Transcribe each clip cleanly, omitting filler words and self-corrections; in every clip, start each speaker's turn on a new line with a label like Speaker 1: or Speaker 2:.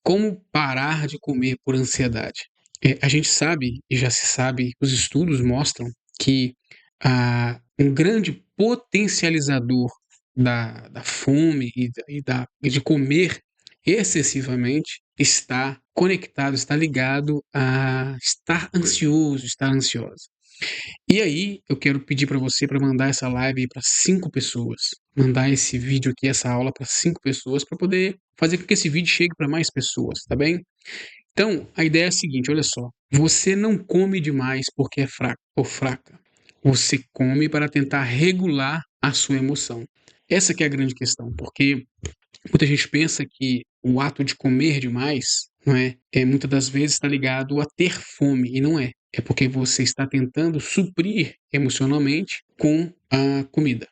Speaker 1: Como parar de comer por ansiedade? A gente sabe, e já se sabe, os estudos mostram que um grande potencializador da fome e de comer excessivamente está conectado, está ligado a estar ansioso, estar ansiosa. E aí, eu quero pedir para você para mandar essa live para 5 pessoas, mandar esse vídeo aqui, essa aula para 5 pessoas, para poder fazer com que esse vídeo chegue para mais pessoas, tá bem? Então, a ideia é a seguinte, olha só, você não come demais porque é fraco ou fraca. Você come para tentar regular a sua emoção. Essa que é a grande questão, porque muita gente pensa que o ato de comer demais, não é, muitas das vezes está ligado a ter fome, e não é. É porque você está tentando suprir emocionalmente com a comida.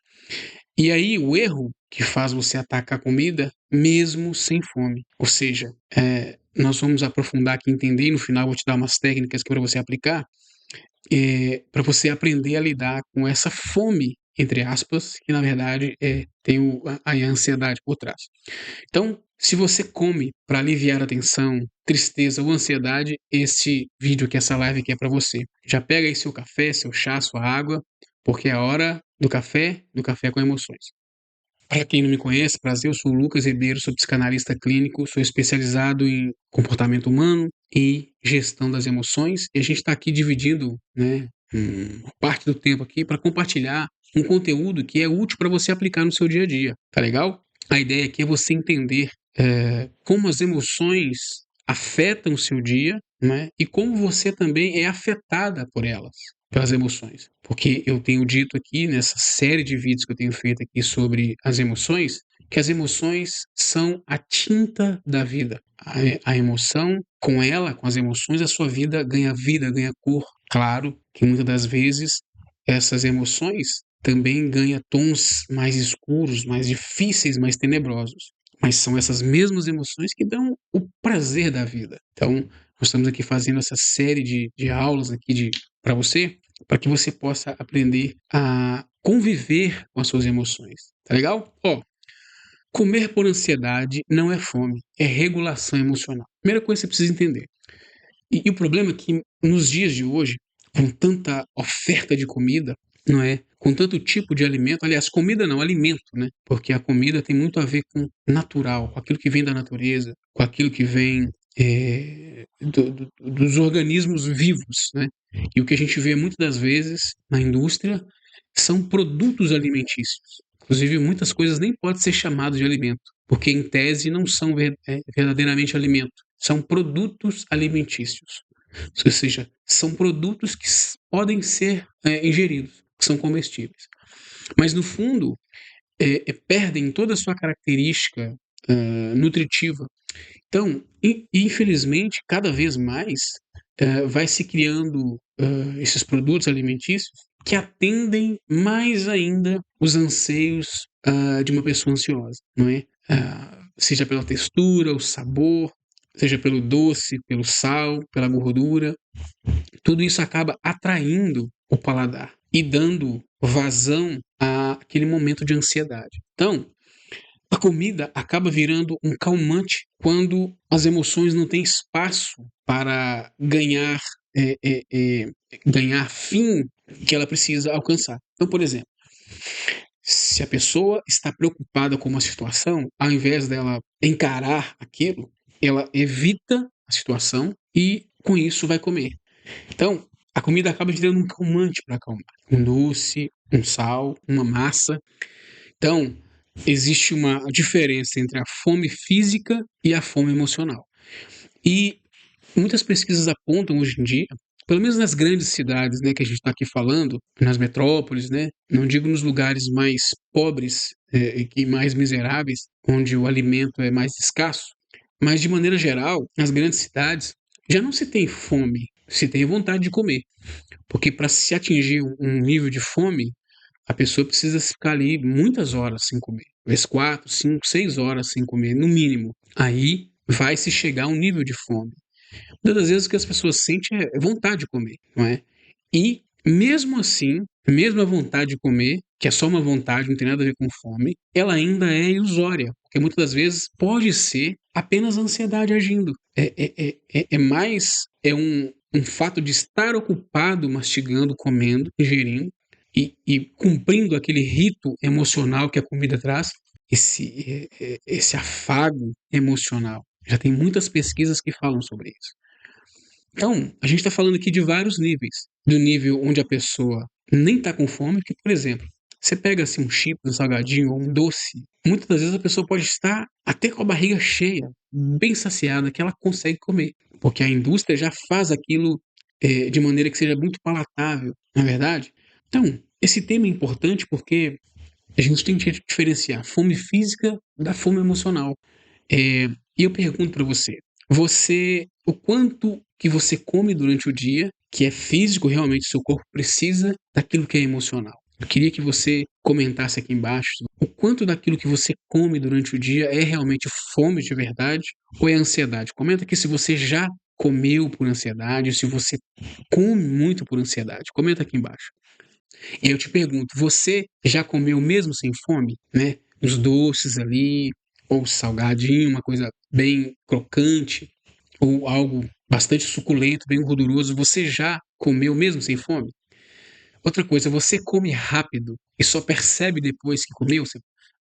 Speaker 1: E aí o erro que faz você atacar a comida mesmo sem fome. Ou seja, nós vamos aprofundar aqui, entender, e no final eu vou te dar umas técnicas para você aplicar, para você aprender a lidar com essa fome, entre aspas, que na verdade tem a ansiedade por trás. Então, se você come para aliviar a tensão, tristeza ou ansiedade, esse vídeo aqui, essa live aqui é para você. Já pega aí seu café, seu chá, sua água, porque é a hora do café com emoções. Para quem não me conhece, prazer, eu sou o Lucas Ribeiro, sou psicanalista clínico, sou especializado em comportamento humano e gestão das emoções, e a gente está aqui dividindo, né, parte do tempo aqui para compartilhar um conteúdo que é útil para você aplicar no seu dia a dia, tá legal? A ideia aqui é você entender como as emoções afetam o seu dia, né, e como você também é afetada por elas, pelas emoções. Porque eu tenho dito aqui, nessa série de vídeos que eu tenho feito aqui sobre as emoções, que as emoções são a tinta da vida. A emoção, com ela, com as emoções, a sua vida, ganha cor. Claro que muitas das vezes essas emoções também ganham tons mais escuros, mais difíceis, mais tenebrosos. Mas são essas mesmas emoções que dão o prazer da vida. Então, nós estamos aqui fazendo essa série de aulas aqui para você, para que você possa aprender a conviver com as suas emoções. Tá legal? Ó, comer por ansiedade não é fome, é regulação emocional. Primeira coisa que você precisa entender. E o problema é que nos dias de hoje, com tanta oferta de comida, não é? Com tanto tipo de alimento, aliás, comida não, alimento, né? Porque a comida tem muito a ver com natural, com aquilo que vem da natureza, com aquilo que vem dos organismos vivos, né? E o que a gente vê muitas das vezes na indústria são produtos alimentícios. Inclusive, muitas coisas nem podem ser chamadas de alimento, porque em tese não são verdadeiramente alimento, são produtos alimentícios. Ou seja, são produtos que podem ser ingeridos, que são comestíveis. Mas, no fundo, perdem toda a sua característica nutritiva. Então, infelizmente, cada vez mais vai se criando esses produtos alimentícios que atendem mais ainda os anseios de uma pessoa ansiosa, não é? Seja pela textura, o sabor, seja pelo doce, pelo sal, pela gordura, tudo isso acaba atraindo o paladar e dando vazão àquele momento de ansiedade. Então, a comida acaba virando um calmante quando as emoções não têm espaço para ganhar fim que ela precisa alcançar. Então, por exemplo, se a pessoa está preocupada com uma situação, ao invés dela encarar aquilo, ela evita a situação e com isso vai comer. Então, a comida acaba virando um calmante para acalmar. Um doce, um sal, uma massa. Então, existe uma diferença entre a fome física e a fome emocional. E muitas pesquisas apontam hoje em dia, pelo menos nas grandes cidades, né, que a gente está aqui falando, nas metrópoles, né, não digo nos lugares mais pobres e mais miseráveis, onde o alimento é mais escasso, mas de maneira geral, nas grandes cidades, já não se tem fome, se tem vontade de comer. Porque para se atingir um nível de fome, a pessoa precisa ficar ali muitas horas sem comer. Às vezes 4, 5, 6 horas sem comer, no mínimo. Aí vai se chegar a um nível de fome. Muitas das vezes o que as pessoas sentem é vontade de comer, não é? E mesmo assim, mesmo a vontade de comer, que é só uma vontade, não tem nada a ver com fome, ela ainda é ilusória, porque muitas das vezes pode ser apenas a ansiedade agindo. É um fato de estar ocupado mastigando, comendo, ingerindo e cumprindo aquele rito emocional que a comida traz, esse afago emocional. Já tem muitas pesquisas que falam sobre isso. Então, a gente está falando aqui de vários níveis. Do nível onde a pessoa nem está com fome, porque, por exemplo, você pega assim um chip, um salgadinho ou um doce, muitas das vezes a pessoa pode estar até com a barriga cheia, bem saciada, que ela consegue comer, porque a indústria já faz aquilo de maneira que seja muito palatável, não é verdade? Então, esse tema é importante porque a gente tem que diferenciar fome física da fome emocional. E eu pergunto para você, o quanto que você come durante o dia, que é físico, realmente seu corpo precisa, daquilo que é emocional? Eu queria que você comentasse aqui embaixo o quanto daquilo que você come durante o dia é realmente fome de verdade ou é ansiedade. Comenta aqui se você já comeu por ansiedade, se você come muito por ansiedade. Comenta aqui embaixo. E aí eu te pergunto, você já comeu mesmo sem fome, né? Os doces ali, ou salgadinho, uma coisa bem crocante, ou algo bastante suculento, bem gorduroso, você já comeu mesmo sem fome? Outra coisa, você come rápido e só percebe depois que comeu?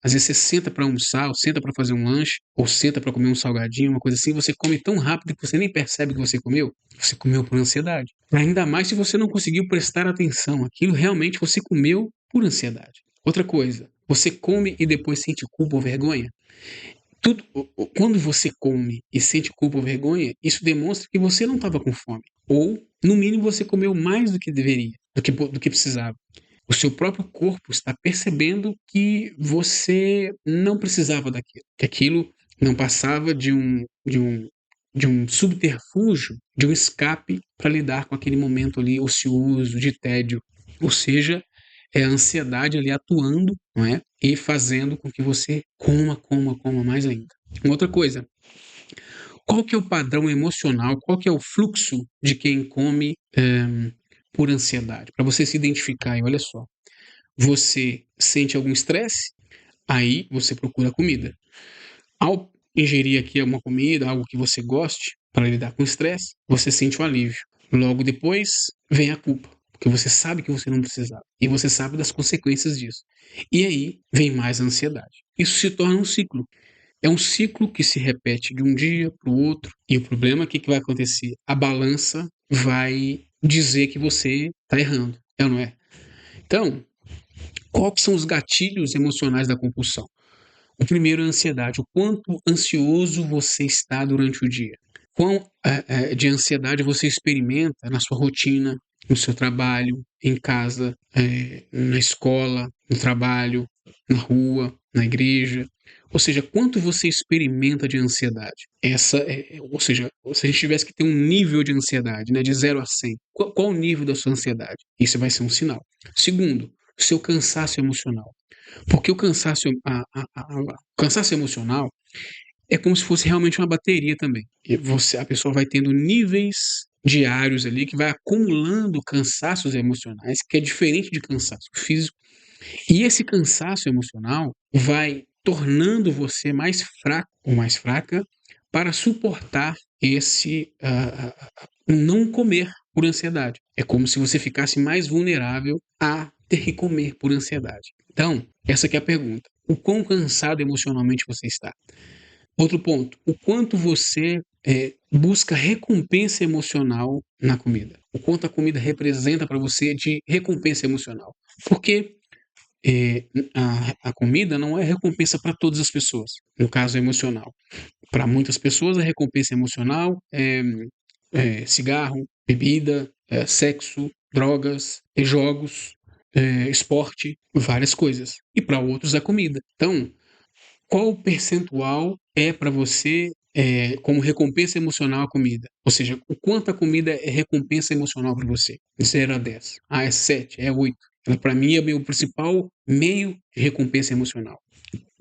Speaker 1: Às vezes você senta para almoçar, ou senta para fazer um lanche, ou senta para comer um salgadinho, uma coisa assim, você come tão rápido que você nem percebe que você comeu. Você comeu por ansiedade. Ainda mais se você não conseguiu prestar atenção. Aquilo realmente você comeu por ansiedade. Outra coisa, você come e depois sente culpa ou vergonha? Quando você come e sente culpa ou vergonha, isso demonstra que você não estava com fome. Ou, no mínimo, você comeu mais do que deveria, do que precisava. O seu próprio corpo está percebendo que você não precisava daquilo, que aquilo não passava de um subterfúgio, de um escape para lidar com aquele momento ali ocioso, de tédio. Ou seja, é a ansiedade ali atuando, não é? E fazendo com que você coma mais ainda. Uma outra coisa, qual que é o padrão emocional, qual que é o fluxo de quem come por ansiedade? Para você se identificar, e olha só, você sente algum estresse, aí você procura comida. Ao ingerir aqui uma comida, algo que você goste, para lidar com o estresse, você sente um alívio. Logo depois, vem a culpa, porque você sabe que você não precisava. E você sabe das consequências disso. E aí, vem mais a ansiedade. Isso se torna um ciclo. É um ciclo que se repete de um dia para o outro. E o problema é que vai acontecer? A balança vai dizer que você está errando. É ou não é? Então, quais são os gatilhos emocionais da compulsão? O primeiro é a ansiedade. O quanto ansioso você está durante o dia. Quão de ansiedade você experimenta na sua rotina, no seu trabalho, em casa, na escola, no trabalho, na rua, na igreja. Ou seja, quanto você experimenta de ansiedade? Ou seja, se a gente tivesse que ter um nível de ansiedade, né, de 0 a 100, qual o nível da sua ansiedade? Isso vai ser um sinal. Segundo, o seu cansaço emocional. Porque o cansaço emocional é como se fosse realmente uma bateria também. E a pessoa vai tendo níveis diários ali que vai acumulando cansaços emocionais, que é diferente de cansaço físico. E esse cansaço emocional vai tornando você mais fraco ou mais fraca para suportar esse não comer por ansiedade. É como se você ficasse mais vulnerável a ter que comer por ansiedade. Então, essa aqui é a pergunta. O quão cansado emocionalmente você está? Outro ponto, o quanto você busca recompensa emocional na comida. O quanto a comida representa para você de recompensa emocional. Porque a comida não é recompensa para todas as pessoas, no caso emocional. Para muitas pessoas, a recompensa emocional é cigarro, bebida, sexo, drogas, jogos, esporte, várias coisas. E para outros, a comida. Então, qual percentual é para você como recompensa emocional a comida? Ou seja, o quanto a comida é recompensa emocional para você? De 0 a 10. Ah, é 7, é 8. Ela, para mim, é o meu principal meio de recompensa emocional.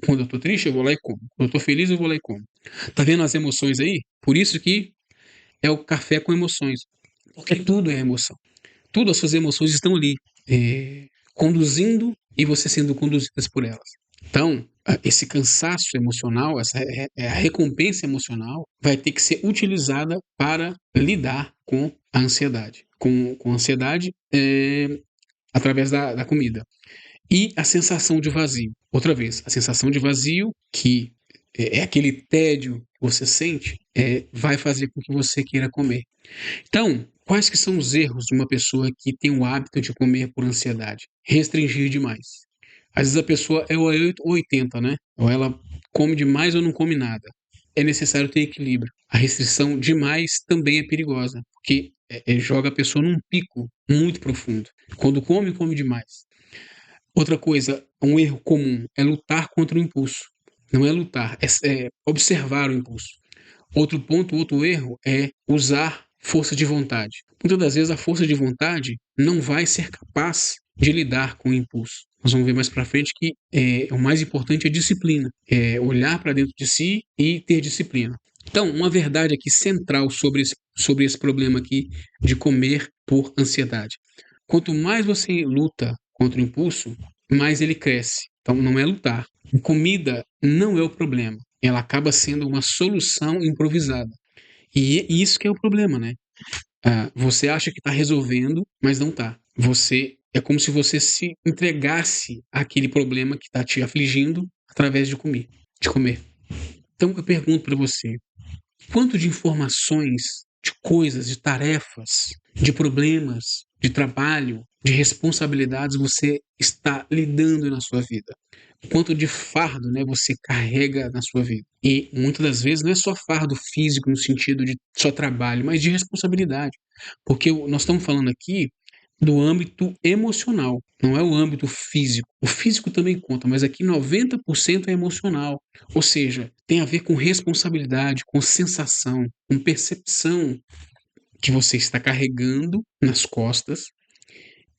Speaker 1: Quando eu tô triste, eu vou lá e como. Quando eu tô feliz, eu vou lá e como. Tá vendo as emoções aí? Por isso que é o café com emoções. Porque tudo é emoção. Tudo, as suas emoções estão ali. conduzindo e você sendo conduzidas por elas. Então, esse cansaço emocional, a recompensa emocional, vai ter que ser utilizada para lidar com a ansiedade. Com a ansiedade através da comida. E a sensação de vazio. Outra vez, a sensação de vazio, que é aquele tédio que você sente, vai fazer com que você queira comer. Então, quais que são os erros de uma pessoa que tem o hábito de comer por ansiedade? Restringir demais. Às vezes a pessoa é 8 ou 80, né? Ou ela come demais ou não come nada. É necessário ter equilíbrio. A restrição demais também é perigosa, porque joga a pessoa num pico muito profundo. Quando come, come demais. Outra coisa, um erro comum é lutar contra o impulso. Não é lutar, é observar o impulso. Outro erro é usar força de vontade. Muitas das vezes a força de vontade não vai ser capaz de lidar com o impulso. Nós vamos ver mais para frente que o mais importante é disciplina, é olhar para dentro de si e ter disciplina. Então, uma verdade aqui central sobre esse problema aqui de comer por ansiedade. Quanto mais você luta contra o impulso, mais ele cresce. Então, não é lutar. Comida não é o problema. Ela acaba sendo uma solução improvisada. E isso que é o problema, né? Você acha que está resolvendo, mas não está. É como se você se entregasse àquele problema que está te afligindo através de comer. Então eu pergunto para você, quanto de informações, de coisas, de tarefas, de problemas, de trabalho, de responsabilidades você está lidando na sua vida? Quanto de fardo, né, você carrega na sua vida? E muitas das vezes não é só fardo físico no sentido de só trabalho, mas de responsabilidade. Porque nós estamos falando aqui do âmbito emocional, não é o âmbito físico. O físico também conta, mas aqui 90% é emocional. Ou seja, tem a ver com responsabilidade, com sensação, com percepção que você está carregando nas costas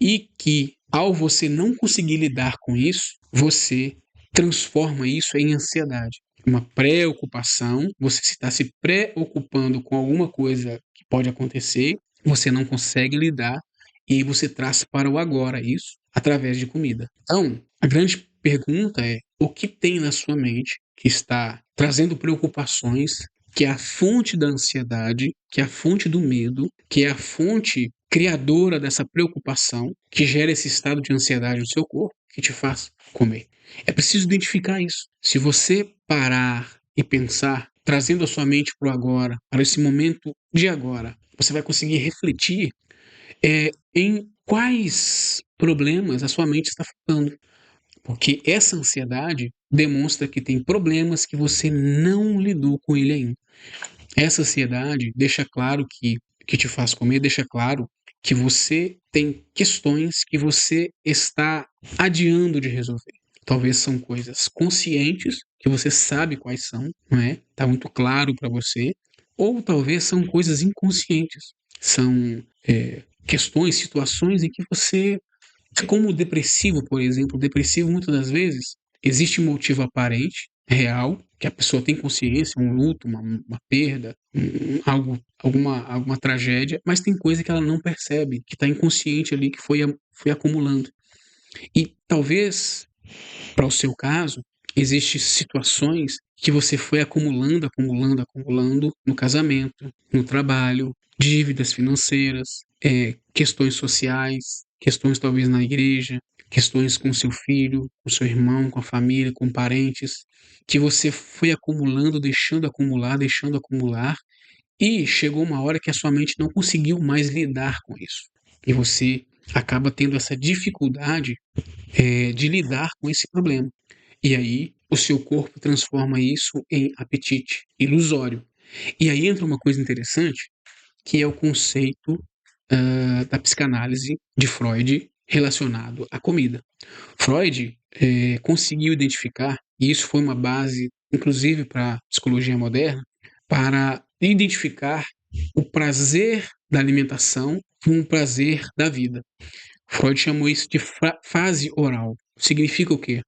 Speaker 1: e que, ao você não conseguir lidar com isso, você transforma isso em ansiedade. Uma preocupação, você está se preocupando com alguma coisa que pode acontecer, você não consegue lidar e aí você traz para o agora isso através de comida. Então, a grande pergunta é: o que tem na sua mente que está trazendo preocupações, que é a fonte da ansiedade, que é a fonte do medo, que é a fonte criadora dessa preocupação, que gera esse estado de ansiedade no seu corpo, que te faz comer? É preciso identificar isso. Se você parar e pensar, trazendo a sua mente para o agora, para esse momento de agora, você vai conseguir refletir em quais problemas a sua mente está focando. Porque essa ansiedade demonstra que tem problemas que você não lidou com ele ainda. Essa ansiedade deixa claro que te faz comer, deixa claro que você tem questões que você está adiando de resolver. Talvez são coisas conscientes, que você sabe quais são, não é? Tá muito claro para você. Ou talvez são coisas inconscientes. São questões, situações em que você, como o depressivo, por exemplo, o depressivo muitas das vezes existe um motivo aparente, real, que a pessoa tem consciência, um luto, uma perda, alguma tragédia, mas tem coisa que ela não percebe, que está inconsciente ali, que foi acumulando. E talvez, para o seu caso, existem situações que você foi acumulando no casamento, no trabalho, dívidas financeiras, questões sociais, questões talvez na igreja, questões com seu filho, com seu irmão, com a família, com parentes, que você foi acumulando, deixando acumular, e chegou uma hora que a sua mente não conseguiu mais lidar com isso. E você acaba tendo essa dificuldade de lidar com esse problema. E aí o seu corpo transforma isso em apetite ilusório. E aí entra uma coisa interessante, que é o conceito da psicanálise de Freud relacionado à comida. Freud conseguiu identificar, e isso foi uma base, inclusive para a psicologia moderna, para identificar o prazer da alimentação com o prazer da vida. Freud chamou isso de fase oral. Significa o quê?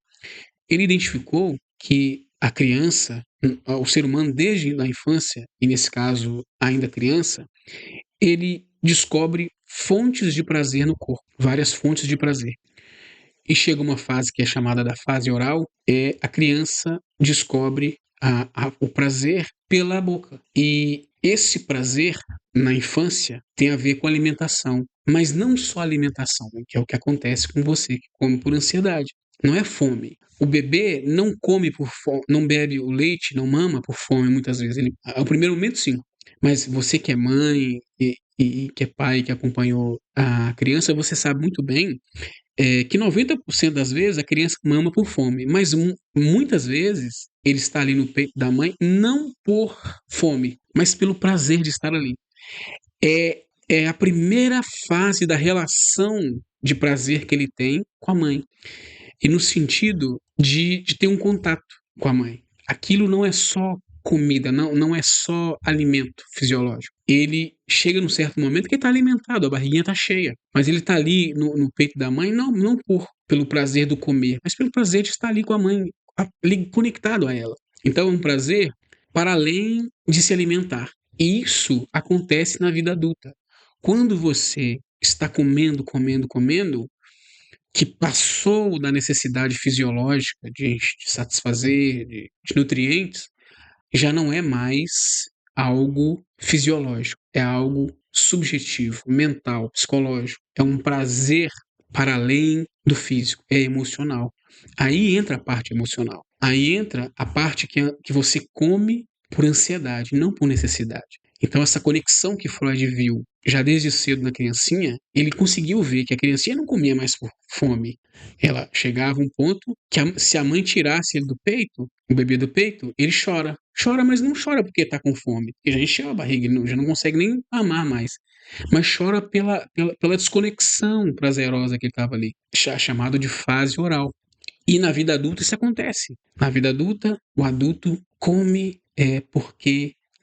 Speaker 1: Ele identificou que a criança, o ser humano desde a infância, e nesse caso ainda criança, ele descobre fontes de prazer no corpo, várias fontes de prazer. e chega uma fase que é chamada da fase oral, a criança descobre o prazer pela boca. E esse prazer, na infância, tem a ver com alimentação. Mas não só alimentação, que é o que acontece com você que come por ansiedade. Não é fome. O bebê não come por fome, não bebe o leite, não mama por fome muitas vezes. Ao primeiro momento, sim. Mas você que é mãe e que é pai, que acompanhou a criança, você sabe muito bem que 90% das vezes a criança mama por fome, mas muitas vezes ele está ali no peito da mãe não por fome, mas pelo prazer de estar ali. É a primeira fase da relação de prazer que ele tem com a mãe. E no sentido de ter um contato com a mãe. Aquilo não é só comida, não é só alimento fisiológico. Ele chega num certo momento que ele está alimentado, a barriguinha está cheia. Mas ele está ali no peito da mãe, não pelo prazer do comer, mas pelo prazer de estar ali com a mãe, ali conectado a ela. Então é um prazer para além de se alimentar. E isso acontece na vida adulta. Quando você está comendo, que passou da necessidade fisiológica de satisfazer, de nutrientes, já não é mais algo fisiológico, é algo subjetivo, mental, psicológico. É um prazer para além do físico, é emocional. Aí entra a parte emocional. Aí entra a parte que você come por ansiedade, não por necessidade. Então, essa conexão que Freud viu já desde cedo na criancinha, ele conseguiu ver que a criancinha não comia mais por fome. Ela chegava a um ponto que se a mãe tirasse ele do peito, o bebê do peito, ele chora. Chora, mas não chora porque está com fome. Ele já encheu a barriga, ele já não consegue nem amar mais. Mas chora pela desconexão prazerosa que ele estava ali, chamado de fase oral. E na vida adulta isso acontece. Na vida adulta, o adulto come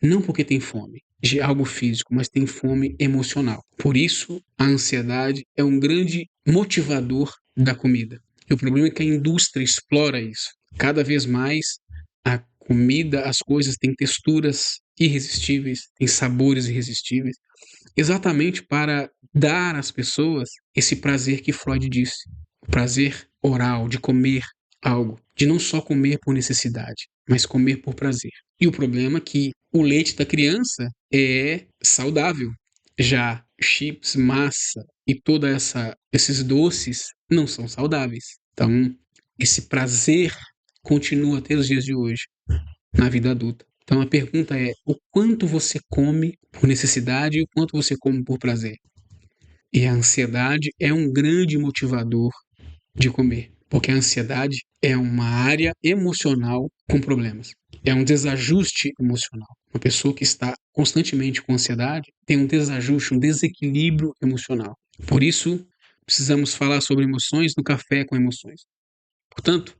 Speaker 1: não porque tem fome de algo físico, mas tem fome emocional. Por isso, a ansiedade é um grande motivador da comida. E o problema é que a indústria explora isso. Cada vez mais a comida, as coisas têm texturas irresistíveis, têm sabores irresistíveis, exatamente para dar às pessoas esse prazer que Freud disse, o prazer oral, de comer algo, de não só comer por necessidade, mas comer por prazer. E o problema é que o leite da criança é saudável. Já chips, massa e esses doces não são saudáveis. Então, esse prazer continua até os dias de hoje, na vida adulta. Então a pergunta é: o quanto você come por necessidade e o quanto você come por prazer? E a ansiedade é um grande motivador de comer, porque a ansiedade é uma área emocional com problemas. É um desajuste emocional. Uma pessoa que está constantemente com ansiedade tem um desajuste, um desequilíbrio emocional. Por isso, precisamos falar sobre emoções no Café com Emoções. Portanto,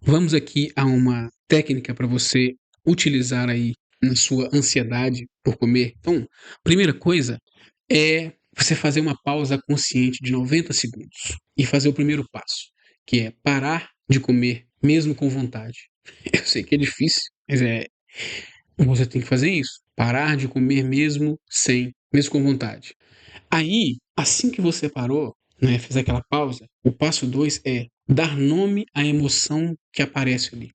Speaker 1: vamos aqui a uma técnica para você utilizar aí na sua ansiedade por comer. Então, primeira coisa é você fazer uma pausa consciente de 90 segundos e fazer o primeiro passo, que é parar de comer mesmo com vontade. Eu sei que é difícil, mas você tem que fazer isso. Parar de comer mesmo com vontade. Aí, assim que você parou, né, fez aquela pausa, o passo 2 é dar nome à emoção que aparece ali.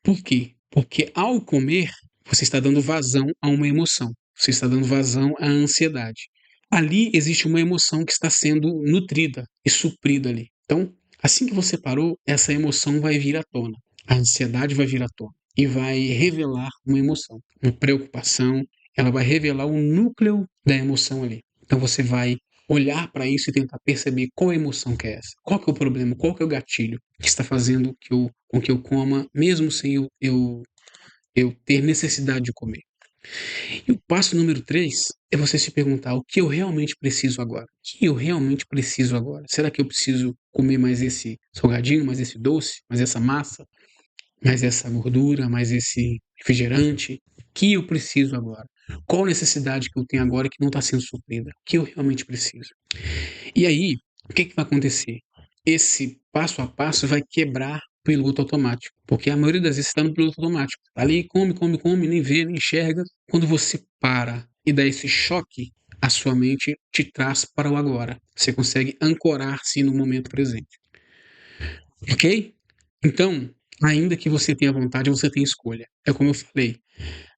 Speaker 1: Por quê? Porque ao comer, você está dando vazão a uma emoção. Você está dando vazão à ansiedade. Ali existe uma emoção que está sendo nutrida e suprida ali. Então, assim que você parou, essa emoção vai vir à tona. A ansiedade vai vir à tona e vai revelar uma emoção, uma preocupação. Ela vai revelar o núcleo da emoção ali. Então você vai olhar para isso e tentar perceber qual a emoção que é essa. Qual que é o problema, qual que é o gatilho que está fazendo com que eu coma, mesmo sem eu ter necessidade de comer. E o passo número 3 é você se perguntar o que eu realmente preciso agora. O que eu realmente preciso agora? Será que eu preciso comer mais esse salgadinho, mais esse doce, mais essa massa, mais essa gordura, mais esse refrigerante? O que eu preciso agora? Qual necessidade que eu tenho agora que não está sendo suprida? O que eu realmente preciso? E aí, o que vai acontecer? Esse passo a passo vai quebrar o piloto automático, porque a maioria das vezes está no piloto automático. Tá ali, come, nem vê, nem enxerga. Quando você para e dá esse choque, a sua mente te traz para o agora. Você consegue ancorar-se no momento presente. ok? Então, ainda que você tenha vontade, você tem escolha. É como eu falei,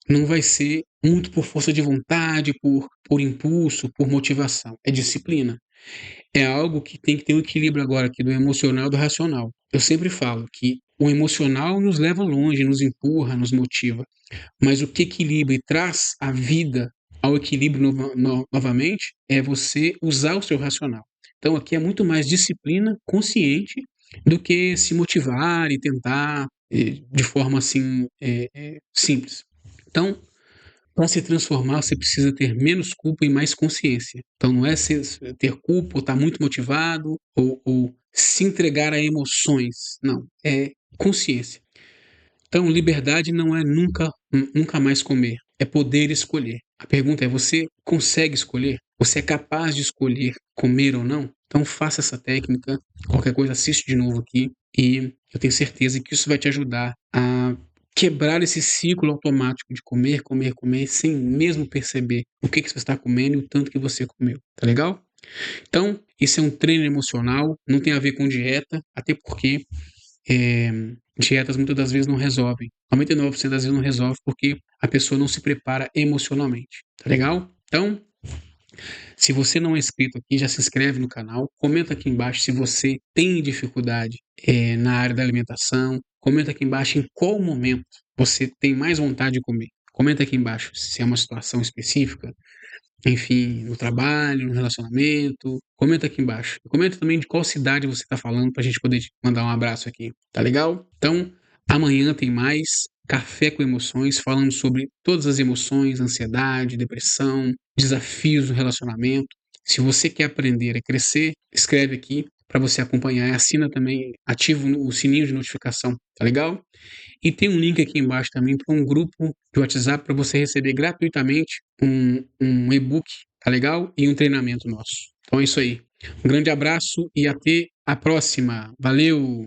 Speaker 1: não vai ser muito por força de vontade, por impulso, por motivação. É disciplina. É algo que tem que ter um equilíbrio agora aqui do emocional e do racional. Eu sempre falo que o emocional nos leva longe, nos empurra, nos motiva. Mas o que equilibra e traz a vida ao equilíbrio novamente é você usar o seu racional. Então aqui é muito mais disciplina consciente do que se motivar e tentar de forma assim simples. Então, para se transformar, você precisa ter menos culpa e mais consciência. Então, não é ter culpa ou estar muito motivado ou se entregar a emoções. Não, é consciência. Então, liberdade não é nunca mais comer, é poder escolher. A pergunta é: você consegue escolher? Você é capaz de escolher comer ou não? Então, faça essa técnica. Qualquer coisa, assiste de novo aqui. E eu tenho certeza que isso vai te ajudar a quebrar esse ciclo automático de comer, comer, comer, sem mesmo perceber o que você está comendo e o tanto que você comeu. Tá legal? Então, isso é um treino emocional, não tem a ver com dieta, até porque é, dietas muitas das vezes não resolvem. 99% das vezes não resolve porque a pessoa não se prepara emocionalmente. Tá legal? Então, se você não é inscrito aqui, já se inscreve no canal. Comenta aqui embaixo se você tem dificuldade na área da alimentação. Comenta aqui embaixo em qual momento você tem mais vontade de comer. Comenta aqui embaixo se é uma situação específica, enfim, no trabalho, no relacionamento. Comenta aqui embaixo. Comenta também de qual cidade você está falando para a gente poder te mandar um abraço aqui. Tá legal? Então, amanhã tem mais Café com Emoções, falando sobre todas as emoções, ansiedade, depressão, desafios no relacionamento. Se você quer aprender a crescer, escreve aqui para você acompanhar. Assina também, ativa o sininho de notificação. Tá legal? E tem um link aqui embaixo também para um grupo de WhatsApp para você receber gratuitamente um e-book, tá legal? E um treinamento nosso. Então é isso aí. Um grande abraço e até a próxima. Valeu!